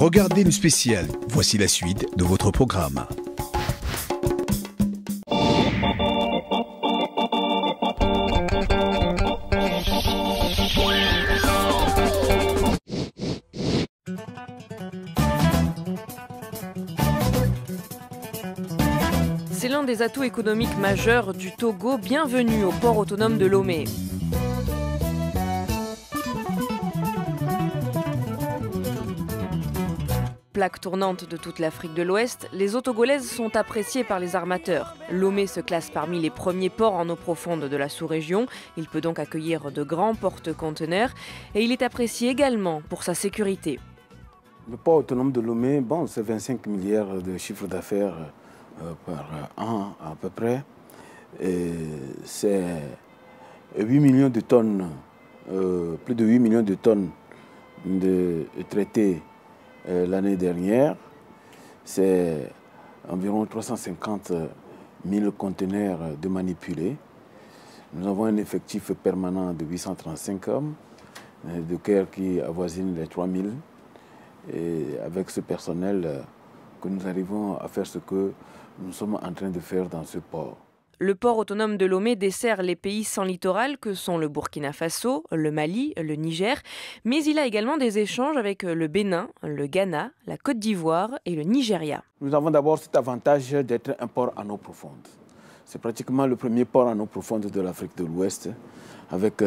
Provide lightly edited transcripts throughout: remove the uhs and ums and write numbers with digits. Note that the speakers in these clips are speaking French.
Regardez le spécial. Voici la suite de votre programme. C'est l'un des atouts économiques majeurs du Togo. Bienvenue au port autonome de Lomé. Plaque tournante de toute l'Afrique de l'Ouest, les eaux togolaises sont appréciées par les armateurs. Lomé se classe parmi les premiers ports en eau profonde de la sous-région. Il peut donc accueillir de grands porte-conteneurs et il est apprécié également pour sa sécurité. Le port autonome de Lomé, c'est 25 milliards de chiffre d'affaires par an à peu près. C'est 8 millions de tonnes, plus de 8 millions de tonnes de traités l'année dernière. C'est environ 350 000 conteneurs de manipulés. Nous avons un effectif permanent de 835 hommes, de cœur qui avoisine les 3 000. Et avec ce personnel que nous arrivons à faire ce que nous sommes en train de faire dans ce port. Le port autonome de Lomé dessert les pays sans littoral que sont le Burkina Faso, le Mali, le Niger, mais il a également des échanges avec le Bénin, le Ghana, la Côte d'Ivoire et le Nigeria. Nous avons d'abord cet avantage d'être un port en eau profonde. C'est pratiquement le premier port en eau profonde de l'Afrique de l'Ouest, avec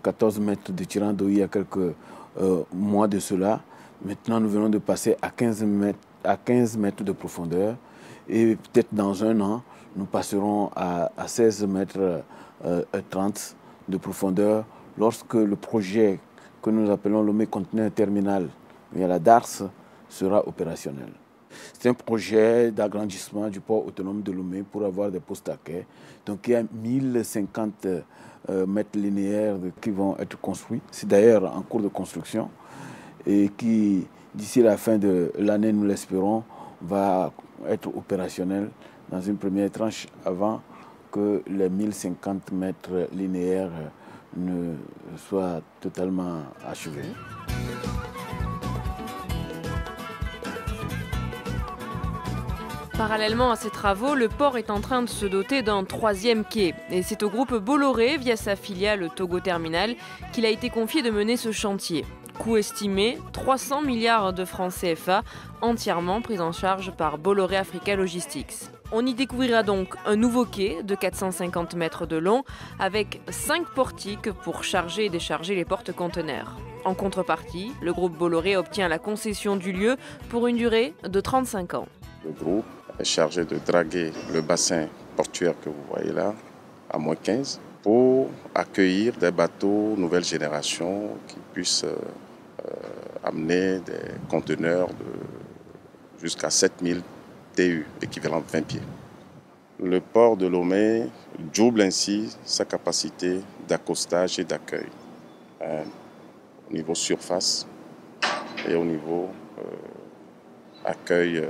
14 mètres de tirant d'eau il y a quelques mois de cela. Maintenant, nous venons de passer à 15 mètres de profondeur et peut-être dans un an, nous passerons à 16 mètres 30 de profondeur lorsque le projet que nous appelons Lomé Conteneur Terminal via la DARS sera opérationnel. C'est un projet d'agrandissement du port autonome de Lomé pour avoir des postes à quai. Donc il y a 1050 mètres linéaires qui vont être construits. C'est d'ailleurs en cours de construction et qui, d'ici la fin de l'année, nous l'espérons, va être opérationnel dans une première tranche avant que les 1050 mètres linéaires ne soient totalement achevés. Parallèlement à ces travaux, le port est en train de se doter d'un troisième quai. Et c'est au groupe Bolloré, via sa filiale Togo Terminal, qu'il a été confié de mener ce chantier. Coût estimé 300 milliards de francs CFA, entièrement pris en charge par Bolloré Africa Logistics. On y découvrira donc un nouveau quai de 450 mètres de long avec 5 portiques pour charger et décharger les porte-conteneurs. En contrepartie, le groupe Bolloré obtient la concession du lieu pour une durée de 35 ans. Le groupe est chargé de draguer le bassin portuaire que vous voyez là, à moins 15, pour accueillir des bateaux nouvelle génération qui puissent amener des conteneurs de jusqu'à 7000 TU, équivalent 20 pieds. Le port de Lomé double ainsi sa capacité d'accostage et d'accueil au niveau surface et au niveau accueil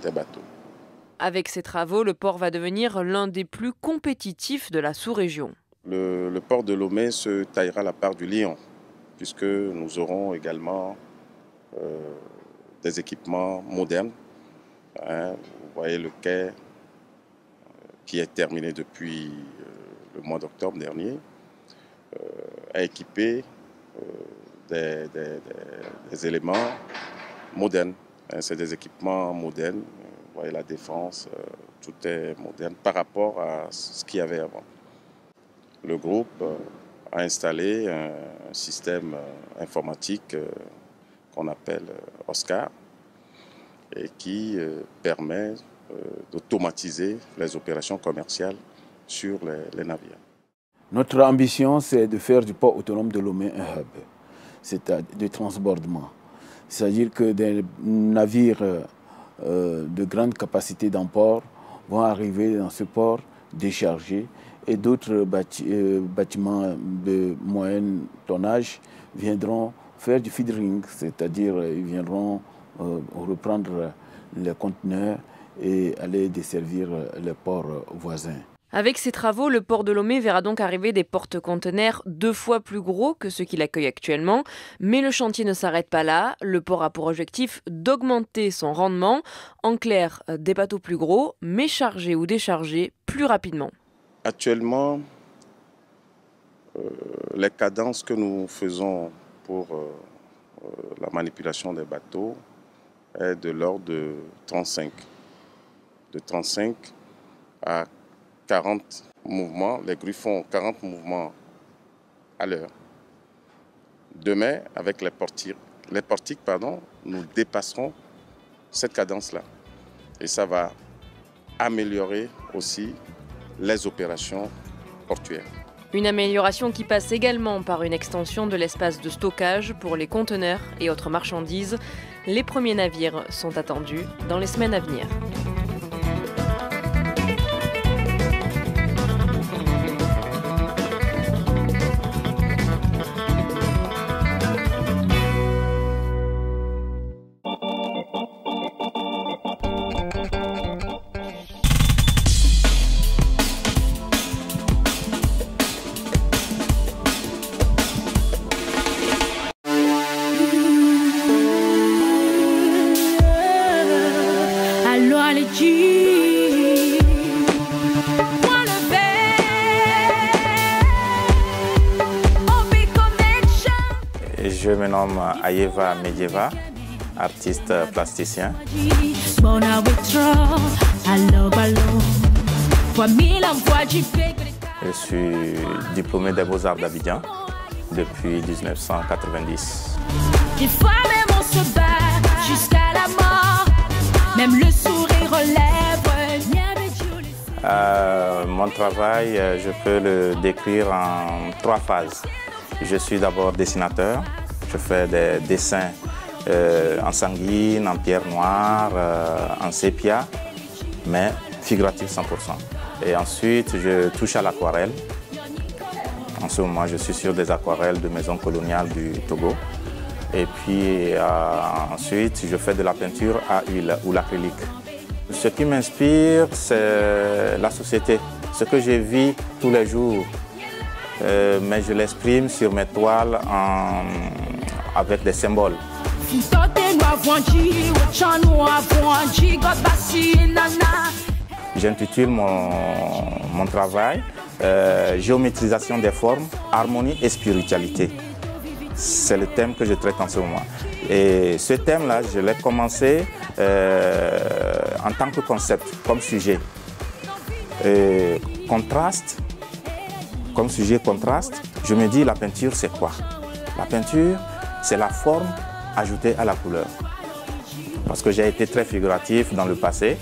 des bateaux. Avec ces travaux, le port va devenir l'un des plus compétitifs de la sous-région. Le port de Lomé se taillera la part du lion, puisque nous aurons également des équipements modernes. Vous voyez le quai qui est terminé depuis le mois d'octobre dernier, a équipé des éléments modernes. C'est des équipements modernes. Vous voyez la défense, tout est moderne par rapport à ce qu'il y avait avant. Le groupe a installé un système informatique qu'on appelle Oscar et qui permet d'automatiser les opérations commerciales sur les navires. Notre ambition, c'est de faire du port autonome de Lomé un hub, c'est-à-dire de transbordement. C'est-à-dire que des navires de grande capacité d'emport vont arriver dans ce port déchargés et d'autres bâtiments de moyen tonnage viendront faire du feedering, c'est-à-dire ils viendront reprendre les conteneurs et aller desservir les ports voisins. Avec ces travaux, le port de Lomé verra donc arriver des porte-conteneurs 2 fois plus gros que ceux qu'il accueille actuellement. Mais le chantier ne s'arrête pas là. Le port a pour objectif d'augmenter son rendement. En clair, des bateaux plus gros, mais chargés ou déchargés plus rapidement. Actuellement, les cadences que nous faisons pour la manipulation des bateaux est de l'ordre de 35. De 35 à 40 mouvements. Les grues font 40 mouvements à l'heure. Demain, avec les portiques, nous dépasserons cette cadence-là. Et ça va améliorer aussi les opérations portuaires. Une amélioration qui passe également par une extension de l'espace de stockage pour les conteneurs et autres marchandises. Les premiers navires sont attendus dans les semaines à venir. Je me nomme Ayeva Medjeva, artiste plasticien. Je suis diplômé des Beaux-Arts d'Abidjan depuis 1990. Des fois même on se bat jusqu'à la mort, même le sourire relève. Mon travail, je peux le décrire en 3 phases. Je suis d'abord dessinateur. Je fais des dessins en sanguine, en pierre noire, en sépia, mais figuratif 100%. Et ensuite, je touche à l'aquarelle. En ce moment, je suis sur des aquarelles de maisons coloniales du Togo. Et puis ensuite, je fais de la peinture à huile ou l'acrylique. Ce qui m'inspire, c'est la société, ce que je vis tous les jours. Mais je l'exprime sur mes toiles avec des symboles. J'intitule mon travail Géométrisation des formes, harmonie et spiritualité. C'est le thème que je traite en ce moment. Et ce thème-là, je l'ai commencé en tant que concept, comme sujet. Et contraste, comme sujet contraste, je me dis la peinture c'est quoi? La peinture c'est la forme ajoutée à la couleur. Parce que j'ai été très figuratif dans le passé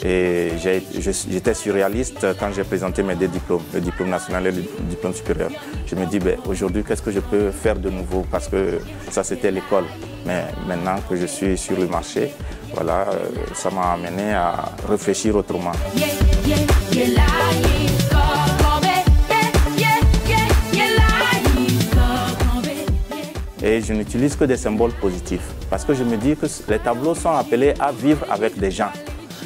et j'étais surréaliste quand j'ai présenté mes 2 diplômes, le diplôme national et le diplôme supérieur. Je me dis aujourd'hui qu'est-ce que je peux faire de nouveau parce que ça c'était l'école. Mais maintenant que je suis sur le marché, voilà, ça m'a amené à réfléchir autrement. Et je n'utilise que des symboles positifs parce que je me dis que les tableaux sont appelés à vivre avec des gens.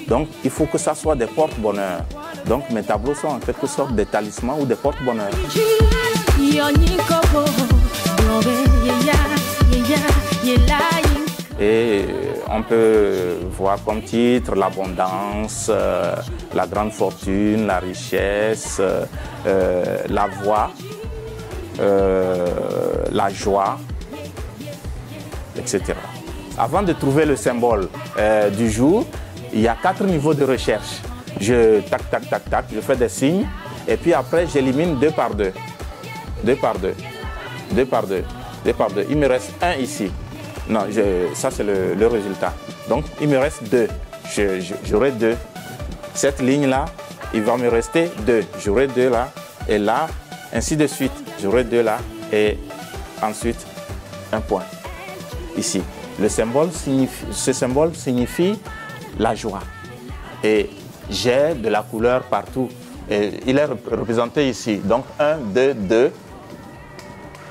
Donc il faut que ça soit des porte-bonheur. Donc mes tableaux sont en quelque sorte des talismans ou des porte-bonheur. Et on peut voir comme titre l'abondance, la grande fortune, la richesse, la voix, la joie, etc. Avant de trouver le symbole du jour, il y a 4 niveaux de recherche. Je tac, tac, tac, tac, je fais des signes et puis après j'élimine 2 par 2. 2 par 2. 2 par 2. 2 par 2. Il me reste 1 ici. Non, ça c'est le résultat. Donc il me reste 2. J'aurai 2. Cette ligne-là, il va me rester 2. J'aurai 2 là et là, ainsi de suite. J'aurai 2 là et ensuite un point ici. Ce symbole signifie la joie. Et j'ai de la couleur partout. Et il est représenté ici. Donc 1, 2, 2.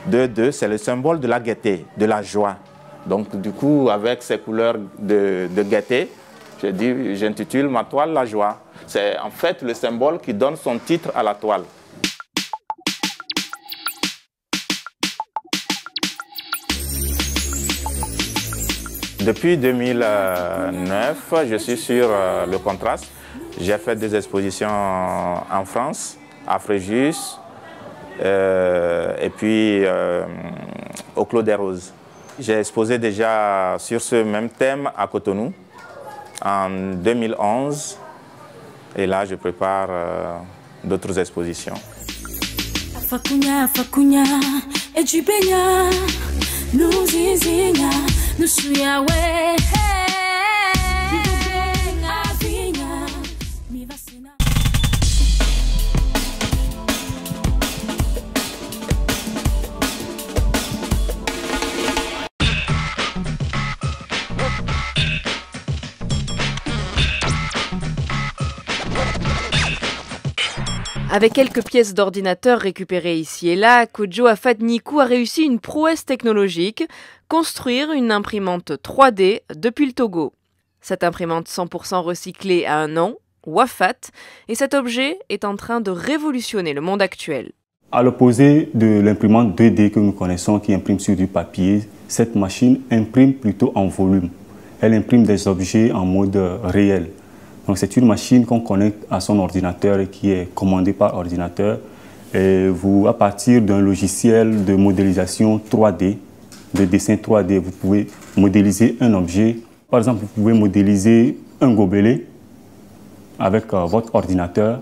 2, 2, c'est le symbole de la gaieté, de la joie. Donc du coup, avec ces couleurs de gaieté, J'intitule ma toile la joie. C'est en fait le symbole qui donne son titre à la toile. Depuis 2009, je suis sur le contraste. J'ai fait des expositions en France, à Fréjus, et puis au Clos des Roses. J'ai exposé déjà sur ce même thème à Cotonou en 2011. Et là, je prépare d'autres expositions. Avec quelques pièces d'ordinateur récupérées ici et là, Kojo Afat-Nikou a réussi une prouesse technologique, construire une imprimante 3D depuis le Togo. Cette imprimante 100% recyclée a un nom, Wafat, et cet objet est en train de révolutionner le monde actuel. À l'opposé de l'imprimante 2D que nous connaissons qui imprime sur du papier, cette machine imprime plutôt en volume. Elle imprime des objets en mode réel. Donc c'est une machine qu'on connecte à son ordinateur et qui est commandée par ordinateur. Et vous, à partir d'un logiciel de modélisation 3D, de dessin 3D, vous pouvez modéliser un objet. Par exemple, vous pouvez modéliser un gobelet avec votre ordinateur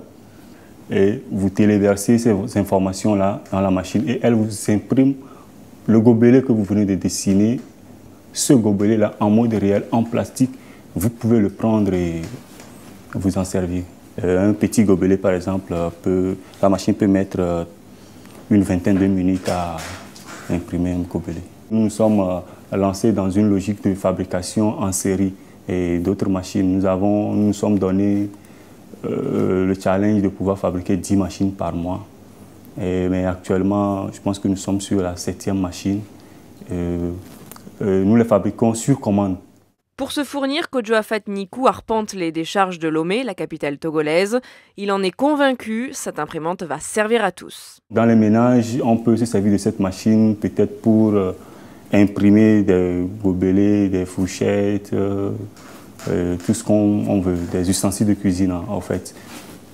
et vous téléversez ces informations-là dans la machine et elle vous imprime le gobelet que vous venez de dessiner, ce gobelet-là en mode réel, en plastique. Vous pouvez le prendre et vous en servir. Un petit gobelet, par exemple, la machine peut mettre une vingtaine de minutes à imprimer un gobelet. Nous sommes lancés dans une logique de fabrication en série et d'autres machines. Nous nous sommes donné le challenge de pouvoir fabriquer 10 machines par mois. Mais actuellement, je pense que nous sommes sur la 7e machine. Nous les fabriquons sur commande. Pour se fournir, Kojo Afat-Nikou arpente les décharges de Lomé, la capitale togolaise. Il en est convaincu, cette imprimante va servir à tous. Dans les ménages, on peut se servir de cette machine peut-être pour imprimer des gobelets, des fourchettes, tout ce qu'on veut, des ustensiles de cuisine en fait.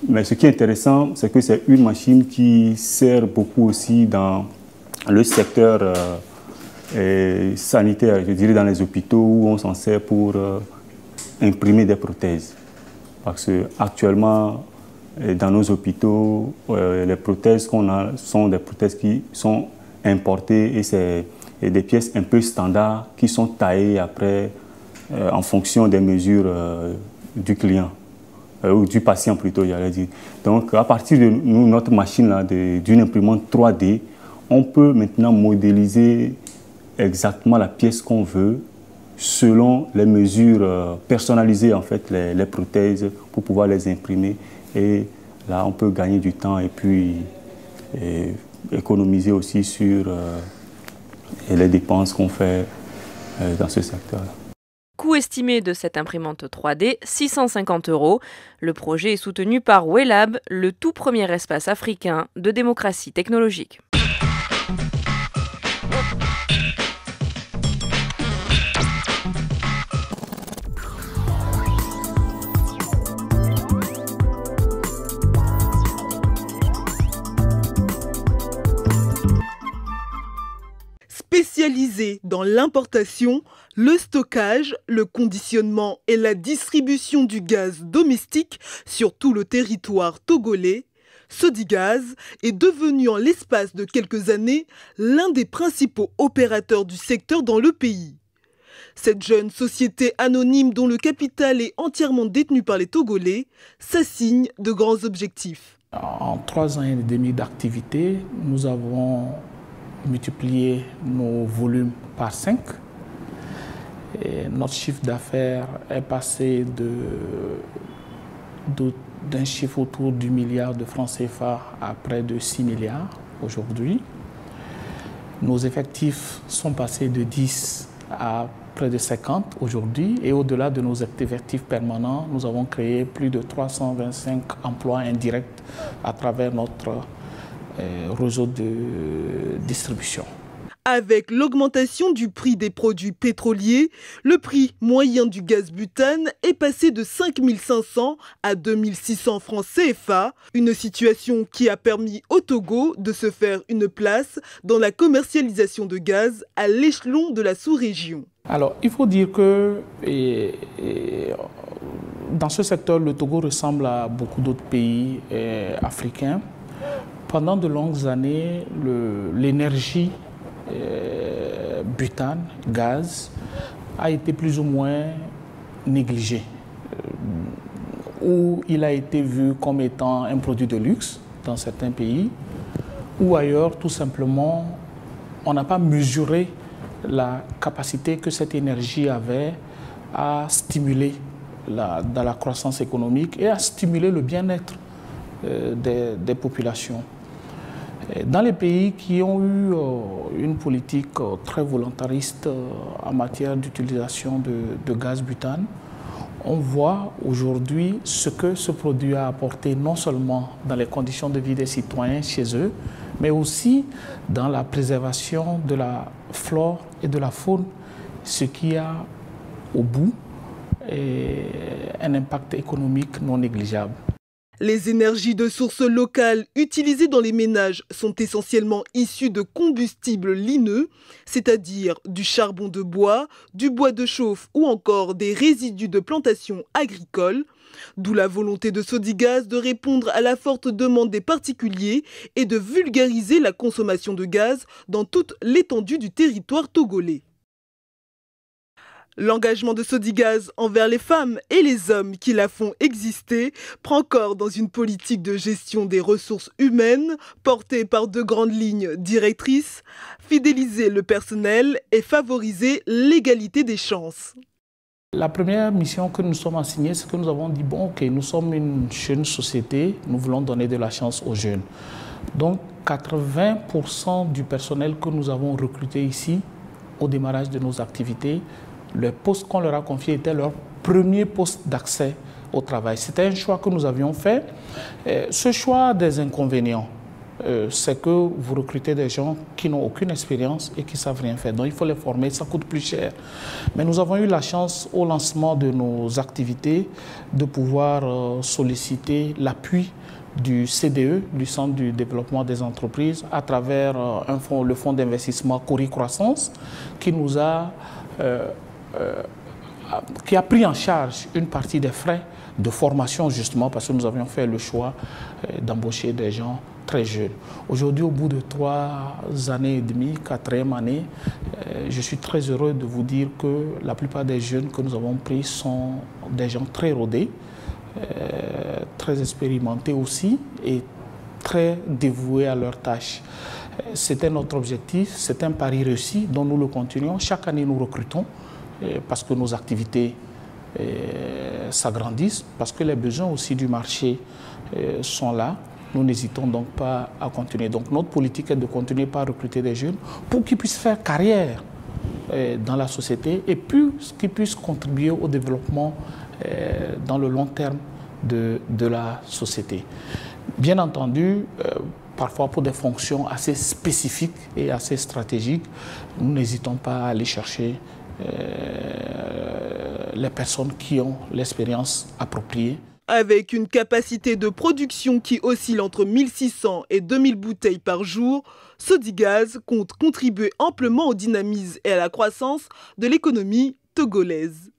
Mais ce qui est intéressant, c'est que c'est une machine qui sert beaucoup aussi dans le secteur sanitaire, je dirais dans les hôpitaux où on s'en sert pour imprimer des prothèses. Parce qu'actuellement, dans nos hôpitaux, les prothèses qu'on a sont des prothèses qui sont importées et c'est des pièces un peu standards qui sont taillées après en fonction des mesures du client, ou du patient plutôt, j'allais dire. Donc à partir de notre machine d'une imprimante 3D, on peut maintenant modéliser exactement la pièce qu'on veut selon les mesures personnalisées en fait les prothèses pour pouvoir les imprimer et là on peut gagner du temps et puis économiser aussi sur les dépenses qu'on fait dans ce secteur-là. Coût estimé de cette imprimante 3D, 650 €. Le projet est soutenu par WELAB, le tout premier espace africain de démocratie technologique. Spécialisé dans l'importation, le stockage, le conditionnement et la distribution du gaz domestique sur tout le territoire togolais, Sodigaz est devenu en l'espace de quelques années l'un des principaux opérateurs du secteur dans le pays. Cette jeune société anonyme dont le capital est entièrement détenu par les Togolais s'assigne de grands objectifs. En 3 ans et demi d'activité, nous avons multiplié nos volumes par 5. Et notre chiffre d'affaires est passé d'un chiffre autour du milliard de francs CFA à près de 6 milliards aujourd'hui. Nos effectifs sont passés de 10 à près de 50 aujourd'hui. Et au-delà de nos effectifs permanents, nous avons créé plus de 325 emplois indirects à travers notre réseau de distribution. Avec l'augmentation du prix des produits pétroliers, le prix moyen du gaz butane est passé de 5 500 à 2 600 francs CFA, une situation qui a permis au Togo de se faire une place dans la commercialisation de gaz à l'échelon de la sous-région. Alors, il faut dire que dans ce secteur, le Togo ressemble à beaucoup d'autres pays africains. Pendant de longues années, l'énergie butane, gaz, a été plus ou moins négligé, ou il a été vu comme étant un produit de luxe dans certains pays, ou ailleurs, tout simplement, on n'a pas mesuré la capacité que cette énergie avait à stimuler dans la croissance économique et à stimuler le bien-être des populations. Dans les pays qui ont eu une politique très volontariste en matière d'utilisation de gaz butane, on voit aujourd'hui ce que ce produit a apporté non seulement dans les conditions de vie des citoyens chez eux, mais aussi dans la préservation de la flore et de la faune, ce qui a au bout un impact économique non négligeable. Les énergies de sources locales utilisées dans les ménages sont essentiellement issues de combustibles ligneux, c'est-à-dire du charbon de bois, du bois de chauffe ou encore des résidus de plantations agricoles. D'où la volonté de Sodigaz de répondre à la forte demande des particuliers et de vulgariser la consommation de gaz dans toute l'étendue du territoire togolais. L'engagement de Sodigaz envers les femmes et les hommes qui la font exister prend corps dans une politique de gestion des ressources humaines portée par deux grandes lignes directrices, fidéliser le personnel et favoriser l'égalité des chances. La première mission que nous sommes assignés, c'est que nous avons dit, bon, ok, nous sommes une jeune société, nous voulons donner de la chance aux jeunes. Donc 80% du personnel que nous avons recruté ici, au démarrage de nos activités, le poste qu'on leur a confié était leur premier poste d'accès au travail. C'était un choix que nous avions fait. Ce choix a des inconvénients. C'est que vous recrutez des gens qui n'ont aucune expérience et qui ne savent rien faire. Donc il faut les former, ça coûte plus cher. Mais nous avons eu la chance au lancement de nos activités de pouvoir solliciter l'appui du CDE, du Centre du développement des entreprises, à travers le fonds d'investissement Cori Croissance, qui nous a qui a pris en charge une partie des frais de formation justement parce que nous avions fait le choix d'embaucher des gens très jeunes. Aujourd'hui, au bout de 3 années et demie, 4e année, je suis très heureux de vous dire que la plupart des jeunes que nous avons pris sont des gens très rodés, très expérimentés aussi et très dévoués à leurs tâches. C'était notre objectif, c'est un pari réussi dont nous le continuons. Chaque année, nous recrutons parce que nos activités s'agrandissent, parce que les besoins aussi du marché sont là. Nous n'hésitons donc pas à continuer. Donc notre politique est de continuer par recruter des jeunes pour qu'ils puissent faire carrière dans la société et qu'ils puissent contribuer au développement dans le long terme de la société. Bien entendu, parfois pour des fonctions assez spécifiques et assez stratégiques, nous n'hésitons pas à aller chercher les personnes qui ont l'expérience appropriée. Avec une capacité de production qui oscille entre 1600 et 2000 bouteilles par jour, Sodigaz compte contribuer amplement au dynamisme et à la croissance de l'économie togolaise.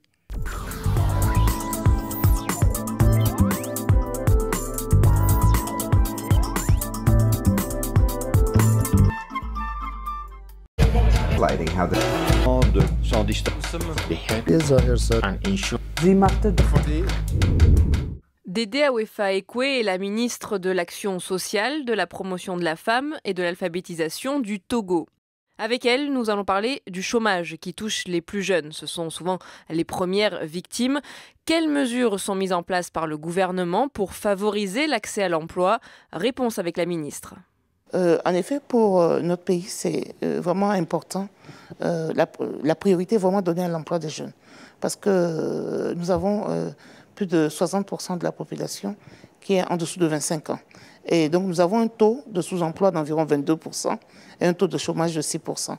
Dédé Awefa Ekwe est la ministre de l'Action sociale, de la promotion de la femme et de l'alphabétisation du Togo. Avec elle, nous allons parler du chômage qui touche les plus jeunes. Ce sont souvent les premières victimes. Quelles mesures sont mises en place par le gouvernement pour favoriser l'accès à l'emploi? Réponse avec la ministre. En effet, pour notre pays, c'est vraiment important. La priorité est vraiment donnée à l'emploi des jeunes. Parce que nous avons plus de 60% de la population qui est en dessous de 25 ans. Et donc, nous avons un taux de sous-emploi d'environ 22% et un taux de chômage de 6%.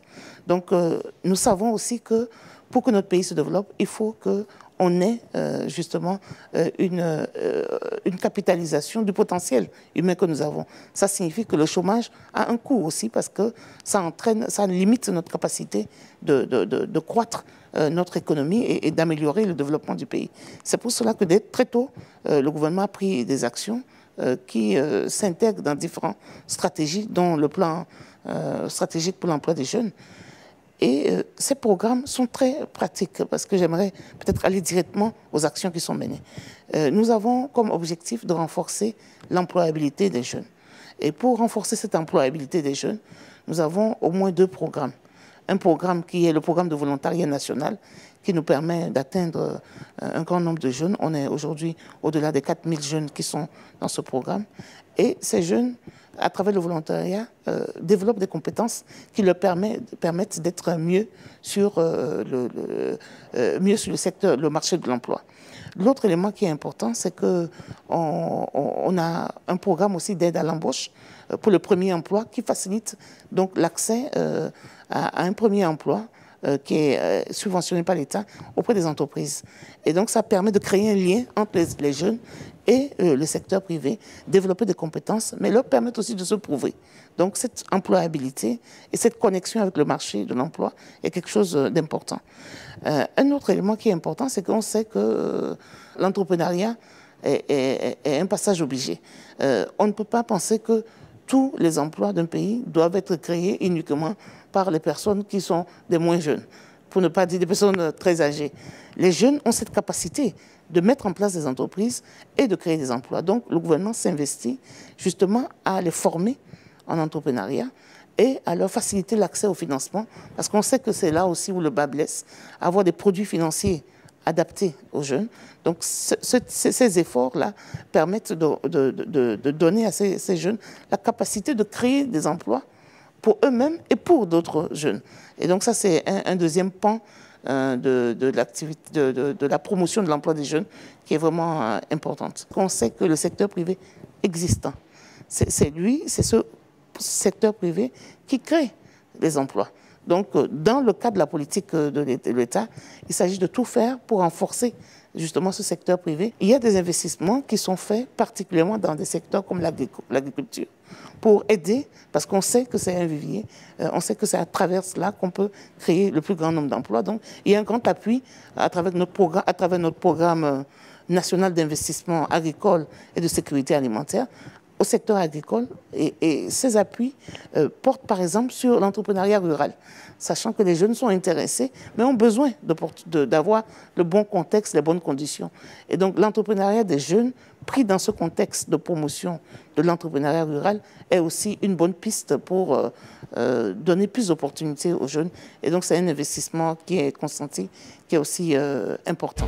Donc, nous savons aussi que pour que notre pays se développe, il faut qu'on ait justement une capitalisation du potentiel humain que nous avons. Ça signifie que le chômage a un coût aussi parce que ça limite notre capacité de croître notre économie et d'améliorer le développement du pays. C'est pour cela que très tôt, le gouvernement a pris des actions qui s'intègrent dans différentes stratégies, dont le plan stratégique pour l'emploi des jeunes. Et ces programmes sont très pratiques parce que j'aimerais peut-être aller directement aux actions qui sont menées. Nous avons comme objectif de renforcer l'employabilité des jeunes. Et pour renforcer cette employabilité des jeunes, nous avons au moins 2 programmes. Un programme qui est le programme de volontariat national qui nous permet d'atteindre un grand nombre de jeunes. On est aujourd'hui au-delà des 4000 jeunes qui sont dans ce programme. Et ces jeunes, à travers le volontariat, développent des compétences qui leur permettent d'être mieux sur le secteur, le marché de l'emploi. L'autre élément qui est important, c'est qu'on a un programme aussi d'aide à l'embauche pour le premier emploi qui facilite donc l'accès à un premier emploi qui est subventionné par l'État auprès des entreprises. Et donc, ça permet de créer un lien entre les jeunes et le secteur privé, développer des compétences, mais leur permettre aussi de se prouver. Donc, cette employabilité et cette connexion avec le marché de l'emploi est quelque chose d'important. Un autre élément qui est important, c'est qu'on sait que l'entrepreneuriat est un passage obligé. On ne peut pas penser que tous les emplois d'un pays doivent être créés uniquement par les personnes qui sont des moins jeunes, pour ne pas dire des personnes très âgées. Les jeunes ont cette capacité de mettre en place des entreprises et de créer des emplois. Donc, le gouvernement s'investit justement à les former en entrepreneuriat et à leur faciliter l'accès au financement, parce qu'on sait que c'est là aussi où le bas blesse, avoir des produits financiers adaptés aux jeunes. Donc, ces efforts-là permettent de donner à ces jeunes la capacité de créer des emplois pour eux-mêmes et pour d'autres jeunes. Et donc ça, c'est un deuxième pan de la promotion de l'emploi des jeunes qui est vraiment importante. On sait que le secteur privé existant, c'est ce secteur privé qui crée les emplois. Donc, dans le cadre de la politique de l'État, il s'agit de tout faire pour renforcer justement ce secteur privé. Il y a des investissements qui sont faits particulièrement dans des secteurs comme l'agriculture pour aider, parce qu'on sait que c'est un vivier, on sait que c'est à travers cela qu'on peut créer le plus grand nombre d'emplois. Donc, il y a un grand appui à travers notre programme national d'investissement agricole et de sécurité alimentaire au secteur agricole, et ces appuis portent par exemple sur l'entrepreneuriat rural, sachant que les jeunes sont intéressés, mais ont besoin d'avoir le bon contexte, les bonnes conditions. Et donc l'entrepreneuriat des jeunes, pris dans ce contexte de promotion de l'entrepreneuriat rural, est aussi une bonne piste pour donner plus d'opportunités aux jeunes. Et donc c'est un investissement qui est consenti, qui est aussi important.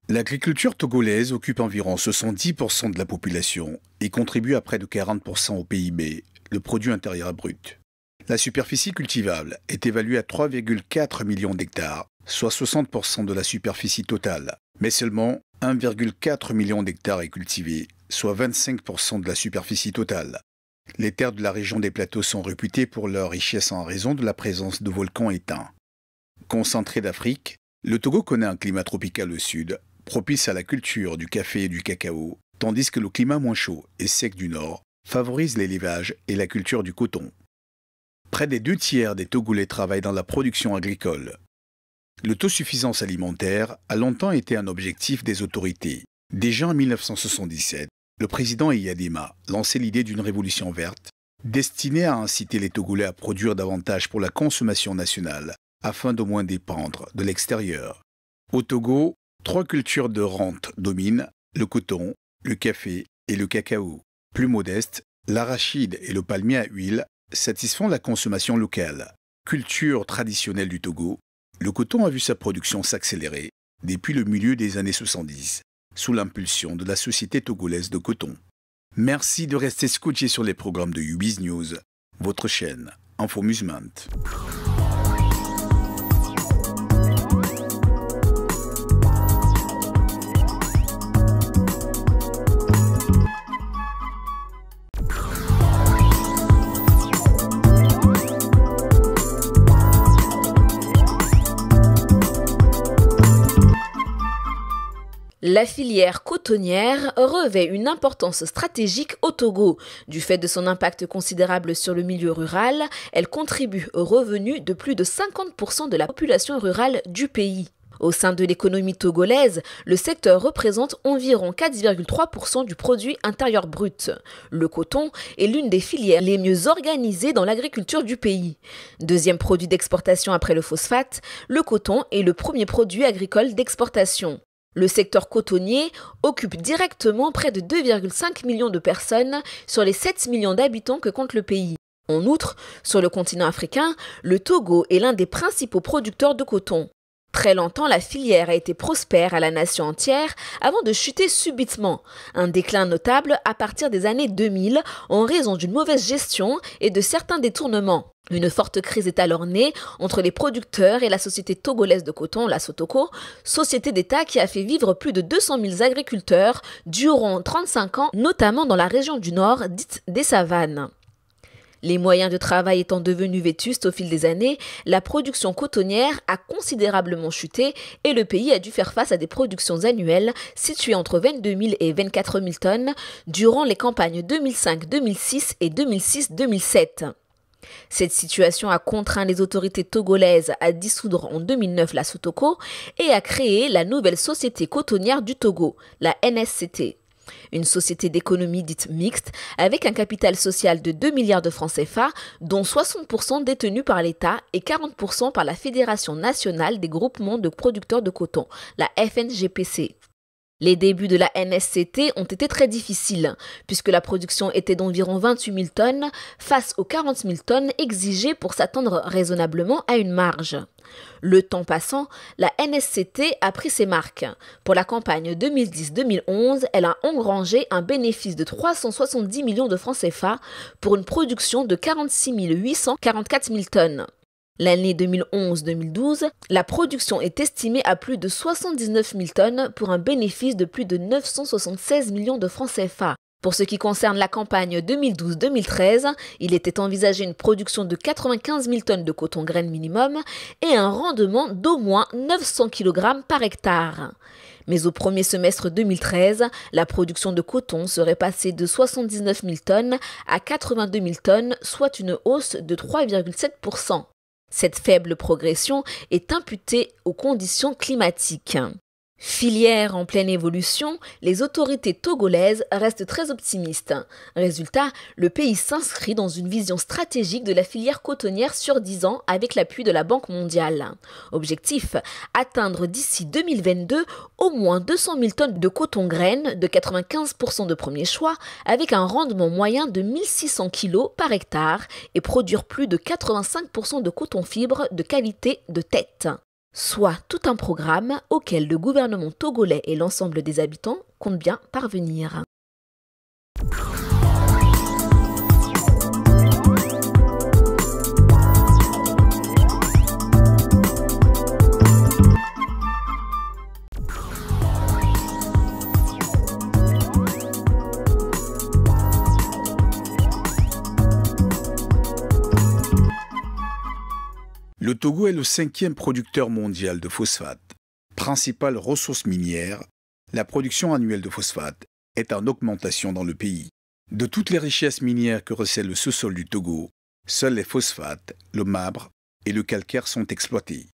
L'agriculture togolaise occupe environ 70% de la population et contribue à près de 40% au PIB, le produit intérieur brut. La superficie cultivable est évaluée à 3,4 millions d'hectares, soit 60% de la superficie totale, mais seulement 1,4 million d'hectares est cultivé, soit 25% de la superficie totale. Les terres de la région des plateaux sont réputées pour leur richesse en raison de la présence de volcans éteints. Concentré d'Afrique, le Togo connaît un climat tropical au sud, propice à la culture du café et du cacao, tandis que le climat moins chaud et sec du nord favorise l'élevage et la culture du coton. Près des 2/3 des Togolais travaillent dans la production agricole. L'autosuffisance alimentaire a longtemps été un objectif des autorités. Déjà en 1977, le président Eyadema lançait l'idée d'une révolution verte, destinée à inciter les Togolais à produire davantage pour la consommation nationale, afin de moins dépendre de l'extérieur. Au Togo, 3 cultures de rente dominent, le coton, le café et le cacao. Plus modeste, l'arachide et le palmier à huile satisfont la consommation locale. Culture traditionnelle du Togo, le coton a vu sa production s'accélérer depuis le milieu des années 70, sous l'impulsion de la Société togolaise de coton. Merci de rester scotché sur les programmes de UBiz News, votre chaîne Infomusement. La filière cotonnière revêt une importance stratégique au Togo. Du fait de son impact considérable sur le milieu rural, elle contribue aux revenus de plus de 50% de la population rurale du pays. Au sein de l'économie togolaise, le secteur représente environ 4,3% du produit intérieur brut. Le coton est l'une des filières les mieux organisées dans l'agriculture du pays. Deuxième produit d'exportation après le phosphate, le coton est le premier produit agricole d'exportation. Le secteur cotonnier occupe directement près de 2,5 millions de personnes sur les 7 millions d'habitants que compte le pays. En outre, sur le continent africain, le Togo est l'un des principaux producteurs de coton. Très longtemps, la filière a été prospère à la nation entière avant de chuter subitement. Un déclin notable à partir des années 2000 en raison d'une mauvaise gestion et de certains détournements. Une forte crise est alors née entre les producteurs et la société togolaise de coton, la Sotoko, société d'État qui a fait vivre plus de 200 000 agriculteurs durant 35 ans, notamment dans la région du Nord, dite des savanes. Les moyens de travail étant devenus vétustes au fil des années, la production cotonnière a considérablement chuté et le pays a dû faire face à des productions annuelles situées entre 22 000 et 24 000 tonnes durant les campagnes 2005-2006 et 2006-2007. Cette situation a contraint les autorités togolaises à dissoudre en 2009 la Sotoko et à créer la nouvelle Société cotonnière du Togo, la NSCT. Une société d'économie dite mixte avec un capital social de 2 milliards de francs CFA, dont 60% détenus par l'État et 40% par la Fédération nationale des groupements de producteurs de coton, la FNGPC. Les débuts de la NSCT ont été très difficiles, puisque la production était d'environ 28 000 tonnes face aux 40 000 tonnes exigées pour s'attendre raisonnablement à une marge. Le temps passant, la NSCT a pris ses marques. Pour la campagne 2010-2011, elle a engrangé un bénéfice de 370 millions de francs CFA pour une production de 46 844 000 tonnes. L'année 2011-2012, la production est estimée à plus de 79 000 tonnes pour un bénéfice de plus de 976 millions de francs CFA. Pour ce qui concerne la campagne 2012-2013, il était envisagé une production de 95 000 tonnes de coton graine minimum et un rendement d'au moins 900 kg par hectare. Mais au premier semestre 2013, la production de coton serait passée de 79 000 tonnes à 82 000 tonnes, soit une hausse de 3,7%. Cette faible progression est imputée aux conditions climatiques. Filière en pleine évolution, les autorités togolaises restent très optimistes. Résultat, le pays s'inscrit dans une vision stratégique de la filière cotonnière sur 10 ans avec l'appui de la Banque mondiale. Objectif, atteindre d'ici 2022 au moins 200 000 tonnes de coton graine de 95% de premier choix avec un rendement moyen de 1600 kg par hectare et produire plus de 85% de coton fibre de qualité de tête. Soit tout un programme auquel le gouvernement togolais et l'ensemble des habitants comptent bien parvenir. Le Togo est le 5e producteur mondial de phosphate. Principale ressource minière, la production annuelle de phosphate est en augmentation dans le pays. De toutes les richesses minières que recèle le sous-sol du Togo, seuls les phosphates, le marbre et le calcaire sont exploités.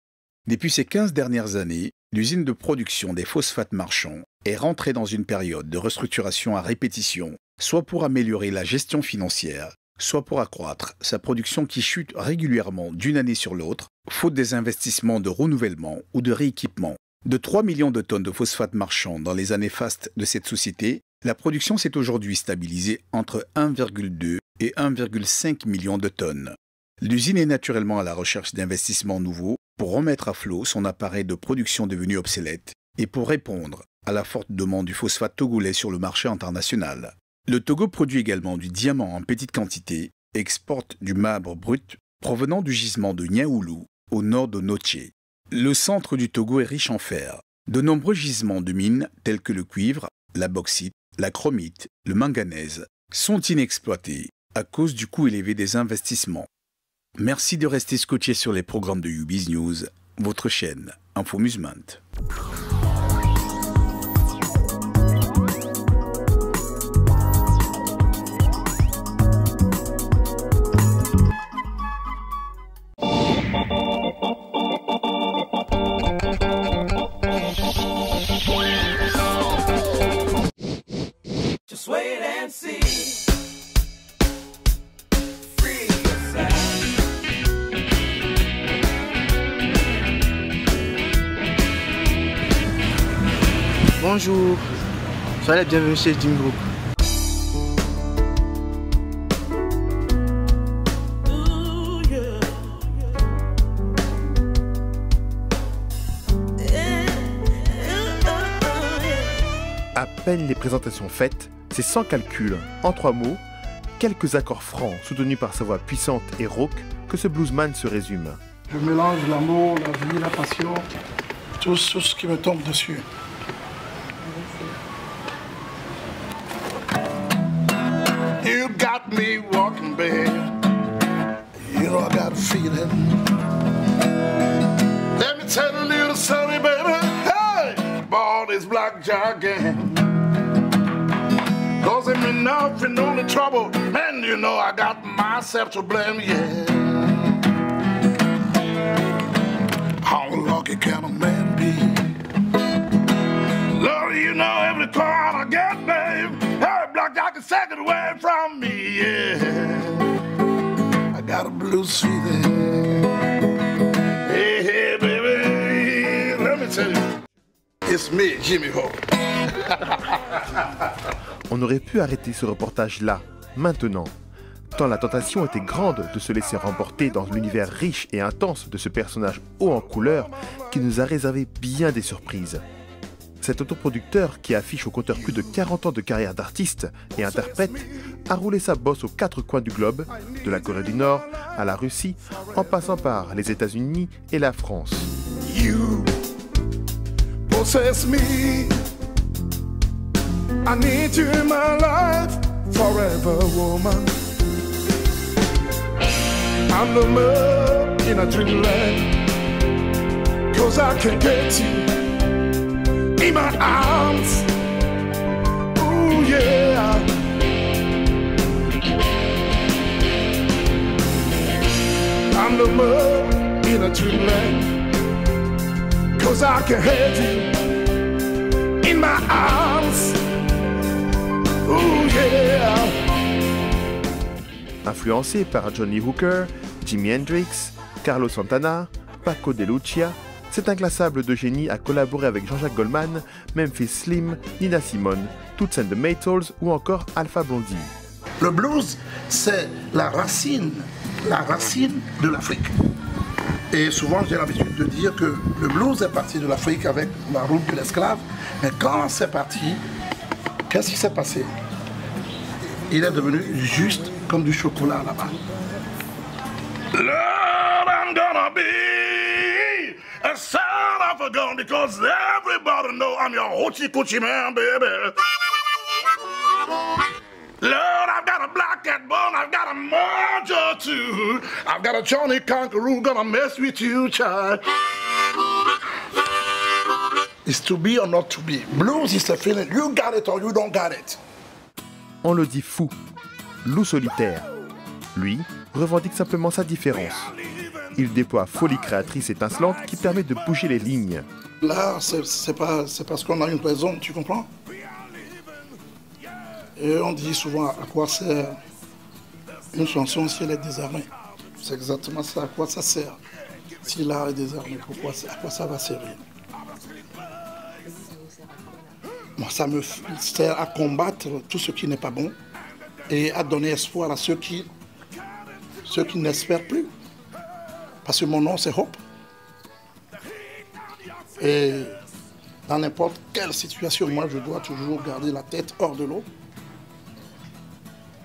Depuis ces 15 dernières années, l'usine de production des phosphates marchands est rentrée dans une période de restructuration à répétition, soit pour améliorer la gestion financière, soit pour accroître sa production qui chute régulièrement d'une année sur l'autre, faute des investissements de renouvellement ou de rééquipement. De 3 millions de tonnes de phosphate marchand dans les années fastes de cette société, La production s'est aujourd'hui stabilisée entre 1,2 et 1,5 million de tonnes. L'usine est naturellement à la recherche d'investissements nouveaux pour remettre à flot son appareil de production devenu obsolète et pour répondre à la forte demande du phosphate togolais sur le marché international. Le Togo produit également du diamant en petite quantité et exporte du marbre brut provenant du gisement de Niaoulou au nord de Noché. Le centre du Togo est riche en fer. De nombreux gisements de mines tels que le cuivre, la bauxite, la chromite, le manganèse sont inexploités à cause du coût élevé des investissements. Merci de rester scotché sur les programmes de UBiz News, votre chaîne Infomusement. Just wait and see. Bonjour, soyez les bienvenus chez Jim Group. À peine les présentations faites, c'est sans calcul, en 3 mots, quelques accords francs soutenus par sa voix puissante et rauque que ce bluesman se résume. Je mélange l'amour, la vie, la passion, tout ce qui me tombe dessus. You got me walking, babe. You know I got a feeling. Let me tell you a little something, baby. Hey, ball this blackjack game. Doesn't mean nothing, only trouble. Man, you know I got myself to blame, yeah. How lucky can a man be? Lord, you know every card I get, babe. Every blackjack is taken away from me, yeah. I got a blues feeling. Hey, hey, baby, let me tell you. It's me, Jimmy Ho. On aurait pu arrêter ce reportage-là, maintenant, tant la tentation était grande de se laisser remporter dans l'univers riche et intense de ce personnage haut en couleur qui nous a réservé bien des surprises. Cet autoproducteur, qui affiche au compteur plus de 40 ans de carrière d'artiste et interprète, a roulé sa bosse aux 4 coins du globe, de la Corée du Nord à la Russie, en passant par les États-Unis et la France. You possess me. I need you in my life forever, woman. I'm the man in a dreamland, 'cause I can get you in my arms. Ooh, yeah. I'm the man in a dreamland, 'cause I can have you in my arms. Ooh, yeah. Influencé par Johnny Hooker, Jimi Hendrix, Carlos Santana, Paco de Lucia, cet inclassable de génie a collaboré avec Jean-Jacques Goldman, Memphis Slim, Nina Simone, Toots and the Maytals ou encore Alpha Blondy. Le blues, c'est la racine de l'Afrique. Et souvent, j'ai l'habitude de dire que le blues est parti de l'Afrique avec la route de l'esclave. Mais quand c'est parti, qu'est-ce qui s'est passé? Il est devenu juste comme du chocolat là-bas. Lord, I'm gonna be a son of a gun because everybody know I'm your hoochie coochie man, baby. Lord, I've got a black cat bone, I've got a mojo too. I've got a Johnny Conqueror gonna mess with you, child. It's to be or not to be. Blues is a feeling. You got it or you don't got it. On le dit fou, loup solitaire. Lui revendique simplement sa différence. Il déploie folie créatrice étincelante qui permet de bouger les lignes. Là, c'est parce qu'on a une raison, tu comprends? Et on dit souvent à quoi sert une chanson si elle est désarmée. C'est exactement ça, à quoi ça sert. Si l'art est désarmé, à quoi ça va servir? Ça me sert à combattre tout ce qui n'est pas bon et à donner espoir à ceux qui n'espèrent plus. Parce que mon nom, c'est Hope. Et dans n'importe quelle situation, moi, je dois toujours garder la tête hors de l'eau.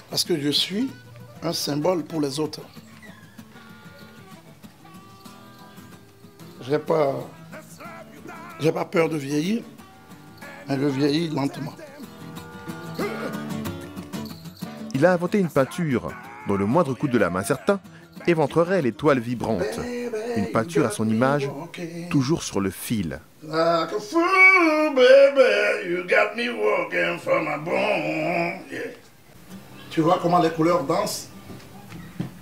Parce que je suis un symbole pour les autres. J'ai pas peur de vieillir, mais je vieillis lentement. Il a inventé une peinture dont le moindre coup de la main certain éventrerait les toiles vibrantes. Une peinture à son image, toujours sur le fil. Like a fool, baby, you got me walking from a bone. Yeah. Tu vois comment les couleurs dansent,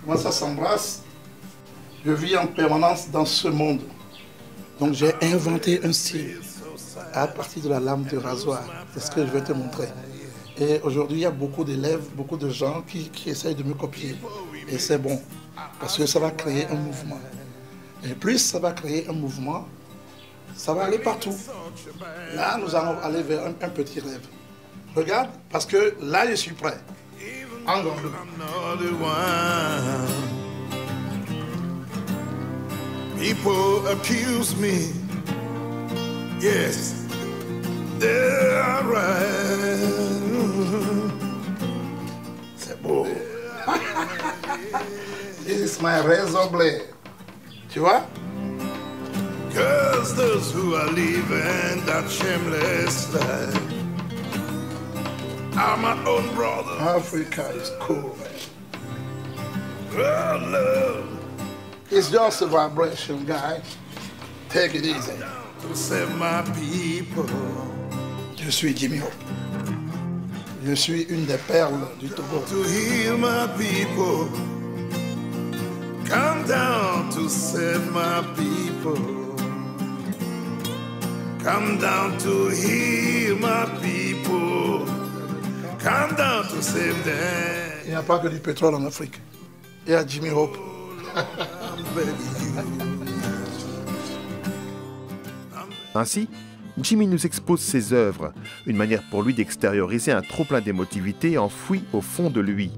comment ça s'embrasse. Je vis en permanence dans ce monde. Donc j'ai inventé un style à partir de la lame de rasoir. C'est ce que je vais te montrer. Et aujourd'hui, il y a beaucoup d'élèves, beaucoup de gens qui essayent de me copier. Et c'est bon, parce que ça va créer un mouvement. Et plus ça va créer un mouvement, ça va aller partout. Là, nous allons aller vers un petit rêve. Regarde, parce que là, je suis prêt. People accuse me, yes, they're right. C'est beau. This is my razor blade. Tu vois? Cause those who are living that shameless life are my own brothers. Africa is cool, man. Oh, love. It's just a vibration, guy. Take it easy. To save my people. Je suis Jimmy Hope. Je suis une des perles du Togo. To heal my people. Come down to save my people. Come down to heal my people. Come down to save them. Il n'y a pas que du pétrole en Afrique. Il y a Jimmy Hope. Ainsi, Jimmy nous expose ses œuvres, une manière pour lui d'extérioriser un trop-plein d'émotivité enfoui au fond de lui.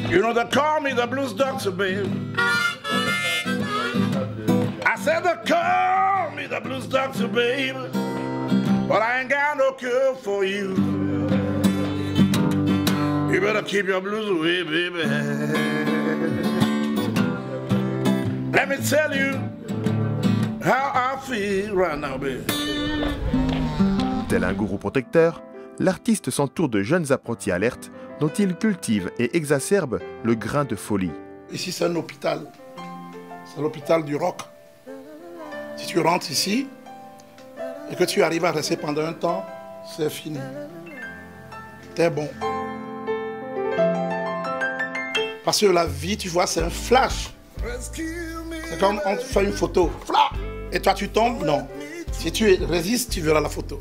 You know, they call me the blues doctor, babe. I said they call me the blues doctor, babe. But I ain't got no cure for you. You better keep your blues away, baby. Let me tell you how I feel right now, baby. Tel un gourou protecteur, l'artiste s'entoure de jeunes apprentis alertes dont il cultive et exacerbe le grain de folie. Ici, c'est un hôpital. C'est l'hôpital du rock. Si tu rentres ici et que tu arrives à rester pendant un temps, c'est fini. T'es bon. Parce que la vie, tu vois, c'est un flash. C'est comme on fait une photo. Et toi, tu tombes? Non. Si tu résistes, tu verras la photo.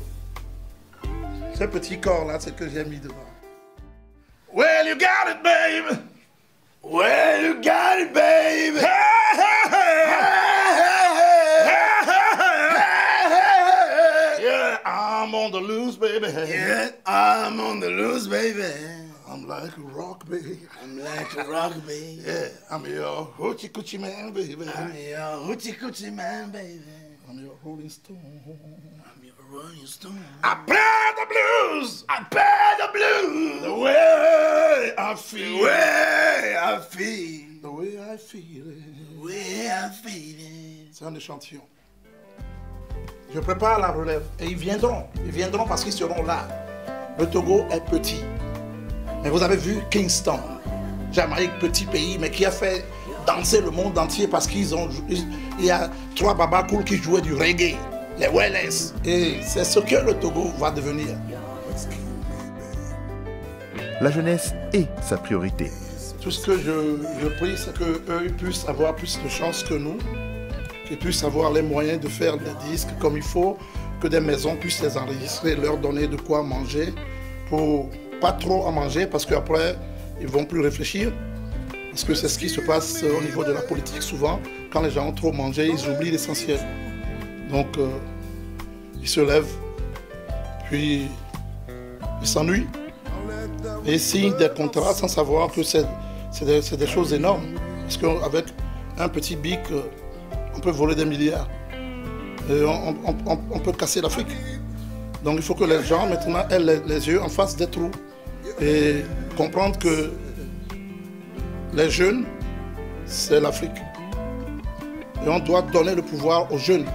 Ce petit corps-là, c'est ce que j'ai mis devant. Well, you got it, baby. Well, you got it, baby. Hey, hey, hey. Yeah, I'm on the loose, baby. Yeah, I'm on the loose, baby. I'm like a rock, baby. I'm like a rock, baby. Yeah, I'm your hoochie coochie man, baby. I'm your hoochie coochie man, baby. I'm your Rolling Stone. I'm your Rolling Stone. I play the blues. I play the blues. The way I feel. The way I feel. The way I feel it. The way I feel it. C'est un échantillon. Je prépare la relève et ils viendront. Ils viendront parce qu'ils seront là. Le Togo est petit. Mais vous avez vu Kingston, Jamaïque, petit pays, mais qui a fait danser le monde entier parce qu'il y a 3 babas cool qui jouaient du reggae, les Wellens. Et c'est ce que le Togo va devenir. La jeunesse est sa priorité. Tout ce que je prie, c'est qu'eux puissent avoir plus de chance que nous, qu'ils puissent avoir les moyens de faire des disques comme il faut, que des maisons puissent les enregistrer, leur donner de quoi manger, pour pas trop en manger, parce qu'après, ils vont plus réfléchir. Parce que c'est ce qui se passe au niveau de la politique souvent. Quand les gens ont trop mangé, ils oublient l'essentiel. Donc, ils se lèvent, puis ils s'ennuient et signent des contrats sans savoir que c'est des choses énormes. Parce qu'avec un petit bic, on peut voler des milliards. Et on peut casser l'Afrique. Donc il faut que les gens maintenant aient les yeux en face des trous et comprendre que les jeunes, c'est l'Afrique. Et on doit donner le pouvoir aux jeunes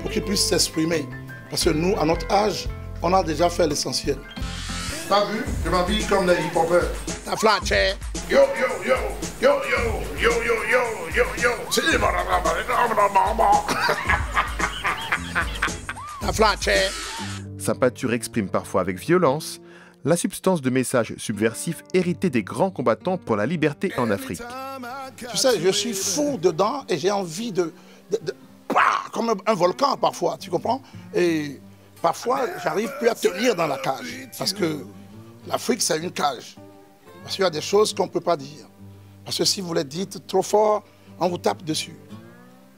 pour qu'ils puissent s'exprimer. Parce que nous, à notre âge, on a déjà fait l'essentiel. T'as vu? Je m'habille comme les hip-hopers. T'as flashé. Yo, yo, yo, yo, yo, yo, yo, yo, yo, yo. T'as flashé. Sa peinture exprime parfois avec violence la substance de messages subversifs hérités des grands combattants pour la liberté en Afrique. Tu sais, je suis fou dedans et j'ai envie de comme un volcan parfois, tu comprends? Et parfois, j'arrive plus à tenir dans la cage. Parce que l'Afrique, c'est une cage. Parce qu'il y a des choses qu'on ne peut pas dire. Parce que si vous les dites trop fort, on vous tape dessus.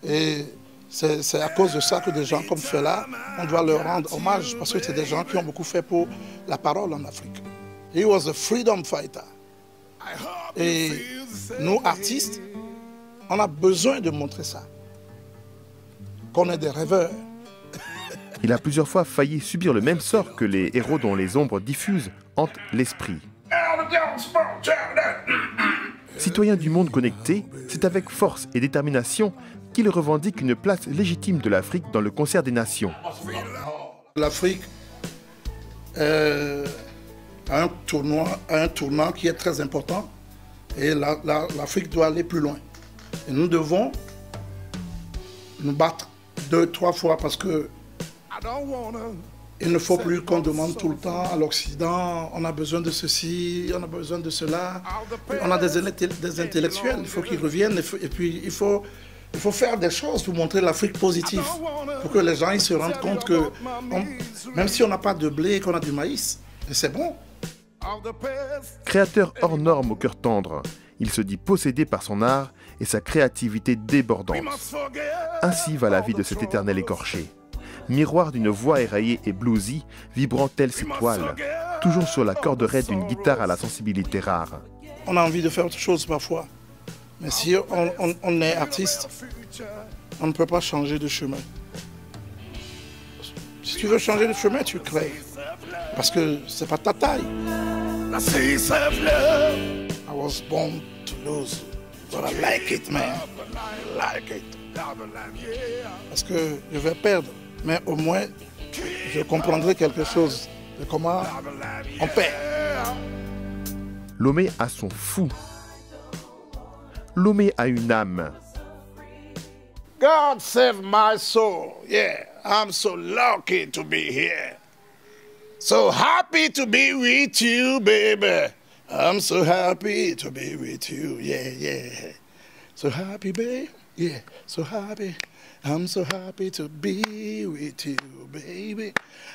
Et c'est à cause de ça que des gens comme Fela, on doit leur rendre hommage. Parce que c'est des gens qui ont beaucoup fait pour la parole en Afrique. He was a freedom fighter. Et nous, artistes, on a besoin de montrer ça. Qu'on est des rêveurs. Il a plusieurs fois failli subir le même sort que les héros dont les ombres diffuses hantent l'esprit. Citoyen du monde connecté, c'est avec force et détermination qu'il revendique une place légitime de l'Afrique dans le concert des nations. L'Afrique a un tournant qui est très important et l'Afrique doit aller plus loin. Et nous devons nous battre 2-3 fois parce que il ne faut plus qu'on demande tout le temps à l'Occident, on a besoin de ceci, on a besoin de cela. On a des intellectuels, il faut qu'ils reviennent et puis il faut faire des choses pour montrer l'Afrique positive. Pour que les gens ils se rendent compte que même si on n'a pas de blé, qu'on a du maïs, c'est bon. Créateur hors norme au cœur tendre, il se dit possédé par son art et sa créativité débordante. Ainsi va la vie de cet éternel écorché. Miroir d'une voix éraillée et bluesy, vibrant telle ses toiles, toujours sur la corde raide d'une guitare à la sensibilité rare. On a envie de faire autre chose parfois. Mais si on est artiste, on ne peut pas changer de chemin. Si tu veux changer de chemin, tu crées. Parce que c'est pas ta taille. I was born to lose, but I like it, man. I like it. Parce que je vais perdre, mais au moins, je comprendrai quelque chose de comment on perd. Lomé a son fou. Lomé a une âme. God save my soul. Yeah, I'm so lucky to be here. So happy to be with you, baby. I'm so happy to be with you. Yeah, yeah. So happy, babe. Yeah, so happy. I'm so happy to be with you, baby.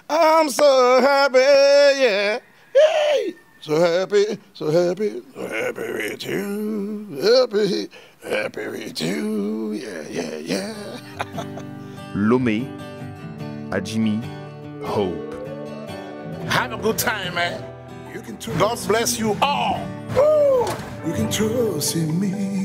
I'm so happy, yeah. Hey. So happy, so happy, so happy with you. Happy, happy with you. Yeah, yeah, yeah. Lomé à Jimmy Hope. Have a good time, man. God bless you all. Woo! You can trust in me.